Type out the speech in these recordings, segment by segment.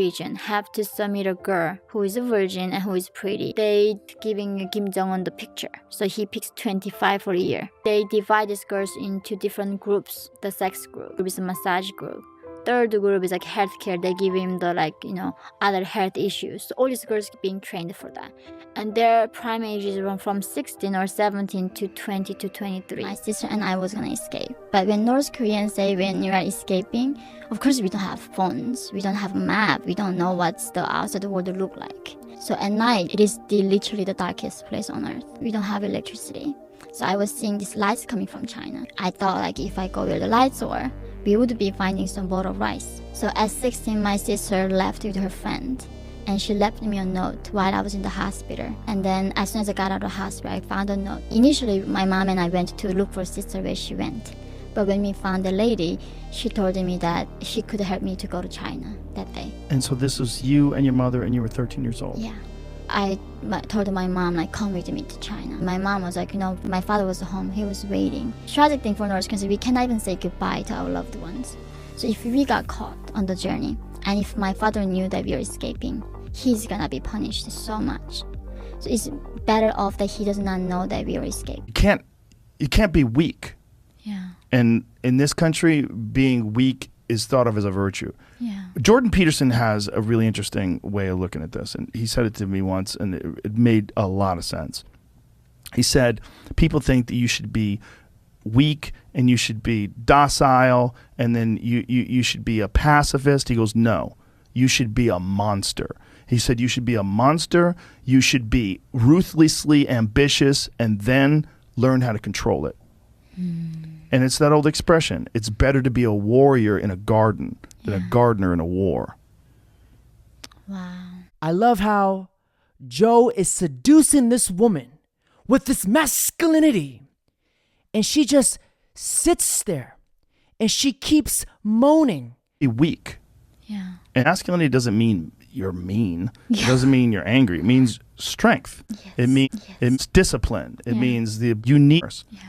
region have to submit a girl who is a virgin and who is pretty. They giving Kim Jong-un the picture. So he picks 25 for a year. They divide these girls into different groups. The sex group is a massage group. Third group is like healthcare. They give him the other health issues. So all these girls being trained for that. And their prime age is from 16 or 17 to 20 to 23. My sister and I was gonna escape. But when North Koreans say when you are escaping, of course we don't have phones. We don't have a map. We don't know what's the outside world look like. So at night, it is literally the darkest place on earth. We don't have electricity. So I was seeing these lights coming from China. I thought if I go where the lights were, we would be finding some bowl of rice. So at 16, my sister left with her friend. And she left me a note while I was in the hospital. And then as soon as I got out of the hospital, I found a note. Initially, my mom and I went to look for sister where she went. But when we found the lady, she told me that she could help me to go to China that day. And so this was you and your mother, and you were 13 years old? Yeah. I told my mom, come with me to China. My mom was like, my father was home. He was waiting. Tragic thing for North Koreans, we cannot even say goodbye to our loved ones. So if we got caught on the journey, and if my father knew that we were escaping, he's gonna be punished so much. So it's better off that he does not know that we are escaping. You can't be weak. Yeah. And in this country, being weak is thought of as a virtue. Yeah. Jordan Peterson has a really interesting way of looking at this, and he said it to me once, and it made a lot of sense. He said, people think that you should be weak and you should be docile, and then you should be a pacifist. He goes, no, you should be a monster. He said you should be a monster, you should be ruthlessly ambitious, and then learn how to control it. And it's that old expression, it's better to be a warrior in a garden than a gardener in a war. Wow. I love how Joe is seducing this woman with this masculinity. And she just sits there and she keeps moaning. Be weak. Yeah. And masculinity doesn't mean you're mean. It doesn't mean you're angry. It means strength. Yes. It means it's discipline. It means the uniqueness. Yeah.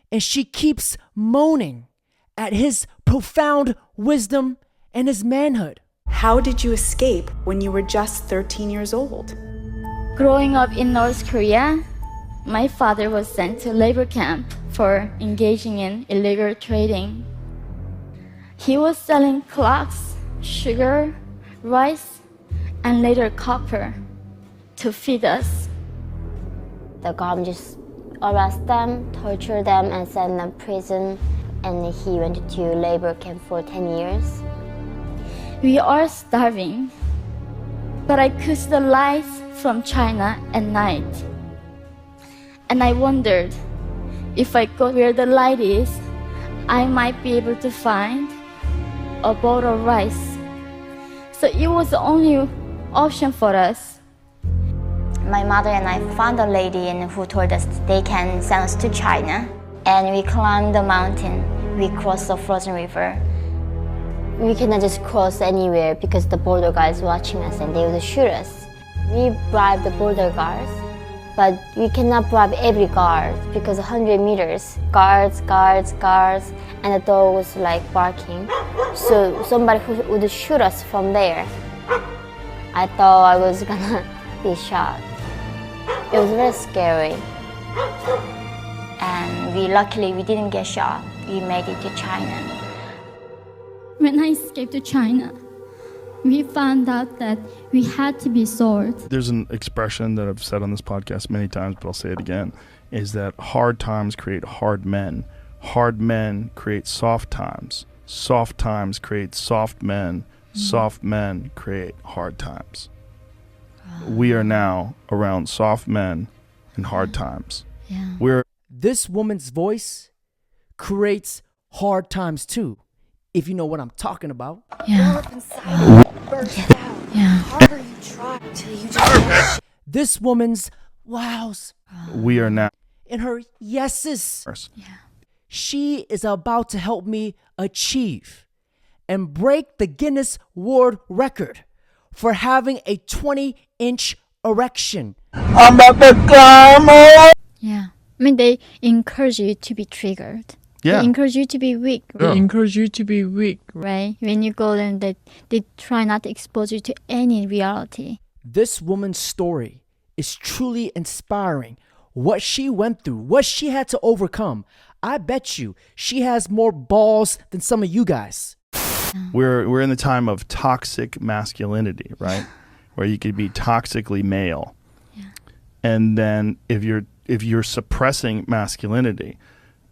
And she keeps moaning at his profound wisdom and his manhood. How did you escape when you were just 13 years old? Growing up in North Korea, my father was sent to labor camp for engaging in illegal trading. He was selling clocks, sugar, rice, and later copper to feed us. The government just arrest them, torture them, and send them to prison. And he went to labor camp for 10 years. We are starving, but I could see the lights from China at night. And I wondered, if I go where the light is, I might be able to find a bowl of rice. So it was the only option for us. My mother and I found a lady who told us they can send us to China. And we climbed the mountain. We crossed the frozen river. We cannot just cross anywhere because the border guards watching us and they would shoot us. We bribed the border guards, but we cannot bribe every guard because 100 meters, guards, and the dog was barking. So somebody who would shoot us from there. I thought I was gonna be shot. It was very scary. And luckily we didn't get shot. We made it to China. When I escaped to China, we found out that we had to be sold. There's an expression that I've said on this podcast many times, but I'll say it again, is that hard times create hard men. Hard men create soft times. Soft times create soft men. Soft men create hard times. We are now around soft men and hard times. Yeah. This woman's voice creates hard times too, if you know what I'm talking about. Yeah. This woman's wows. We are now. And her yeses. Yeah. She is about to help me achieve and break the Guinness World Record for having a 20-inch erection. Yeah. I mean, they encourage you to be triggered. Yeah. They encourage you to be weak, Yeah. They encourage you to be weak. right? When you go there, they try not to expose you to any reality. This woman's story is truly inspiring. What she went through, what she had to overcome. I bet you she has more balls than some of you guys. We're in the time of toxic masculinity, right? Where you could be toxically male. Yeah. And then if you're suppressing masculinity,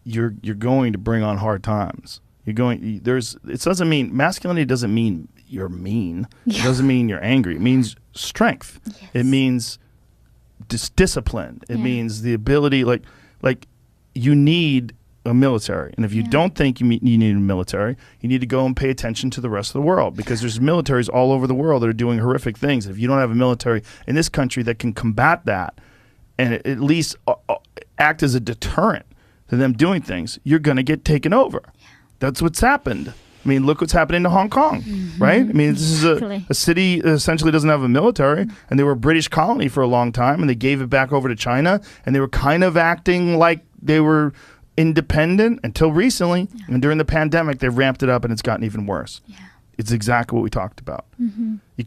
you're going to bring on hard times. It doesn't mean masculinity doesn't mean you're mean. Yeah. It doesn't mean you're angry. It means strength. Yes. It means discipline. It Yeah. means the ability like you need a military. And if you Yeah. don't think you need a military, you need to go and pay attention to the rest of the world, because there's militaries all over the world that are doing horrific things. If you don't have a military in this country that can combat that and at least act as a deterrent to them doing things, you're going to get taken over. Yeah. That's what's happened. I mean, look what's happening to Hong Kong, right? I mean, this is Exactly. a city that essentially doesn't have a military, and they were a British colony for a long time, and they gave it back over to China, and they were kind of acting like they were independent until recently. Yeah. And during the pandemic, they ramped it up, and it's gotten even worse. Yeah. It's exactly what we talked about. Mm-hmm. You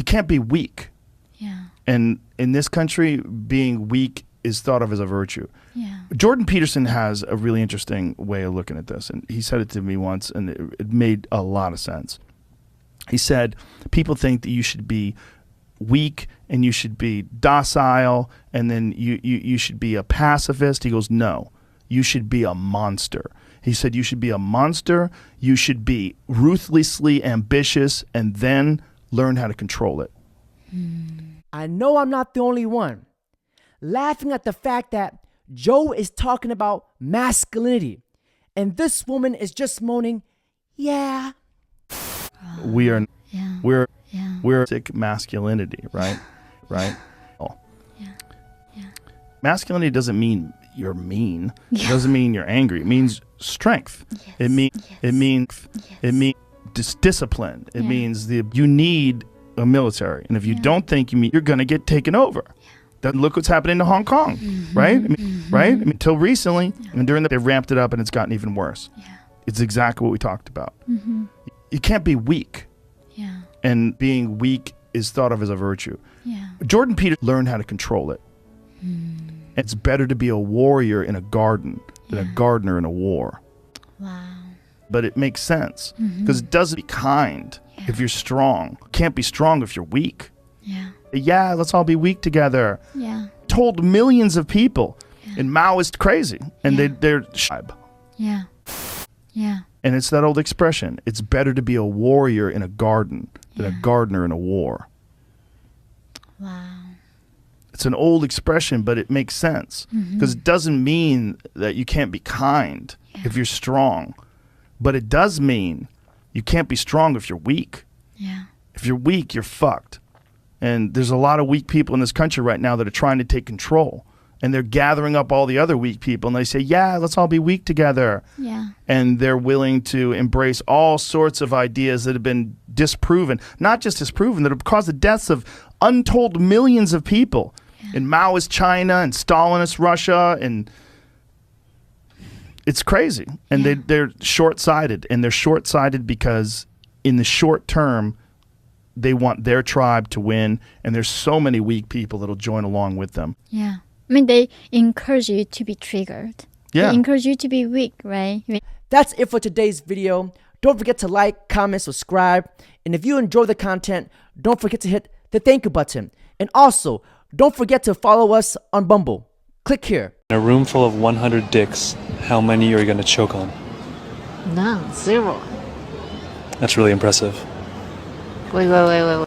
can't be weak. Yeah. And in this country, being weak is thought of as a virtue. Yeah. Jordan Peterson has a really interesting way of looking at this, and he said it to me once, and it made a lot of sense. He said, people think that you should be weak and you should be docile, and then you should be a pacifist. He goes, no, you should be a monster. He said, you should be a monster, you should be ruthlessly ambitious, and then learn how to control it. I know I'm not the only one laughing at the fact that Joe is talking about masculinity, and this woman is just moaning, yeah. We're Yeah. Yeah. sick masculinity, right? Right? Yeah. Yeah. Masculinity doesn't mean you're mean. It Yeah. doesn't mean you're angry. It means strength. Yes. It means Yes. discipline. It Yeah. means you need a military, and if you Yeah. don't think you're going to get taken over. That look what's happening to Hong Kong, Mm-hmm. right? Right? I mean, until recently, and they ramped it up, and it's gotten even worse. Yeah. It's exactly what we talked about. Mm-hmm. You can't be weak, Yeah. and being weak is thought of as a virtue. Yeah. Jordan Peterson learned how to control it. It's better to be a warrior in a garden than a Yeah. gardener in a war. Wow. But it makes sense because it doesn't be kind if you're strong. You can't be strong if you're weak. Yeah. Yeah, let's all be weak together. Yeah. Told millions of people in Maoist crazy, and Yeah. they're tribe. Yeah. Yeah. And it's that old expression, it's better to be a warrior in a garden than a Yeah. gardener in a war. Wow. It's an old expression, but it makes sense because it doesn't mean that you can't be kind if you're strong, but it does mean you can't be strong if you're weak. Yeah. If you're weak, you're fucked. And there's a lot of weak people in this country right now that are trying to take control, and they're gathering up all the other weak people, and they say, yeah, let's all be weak together. Yeah. And they're willing to embrace all sorts of ideas that have been disproven, not just disproven, that have caused the deaths of untold millions of people in Maoist China and Stalinist Russia. And it's crazy. And they're short-sighted. And they're short-sighted because in the short term, they want their tribe to win. And there's so many weak people that'll join along with them. Yeah. I mean, they encourage you to be triggered. Yeah. They encourage you to be weak, right? That's it for today's video. Don't forget to like, comment, subscribe. And if you enjoy the content, don't forget to hit the thank you button. And also, don't forget to follow us on Bumble. Click here. In a room full of 100 dicks, how many are you going to choke on? None, zero. That's really impressive. Wait.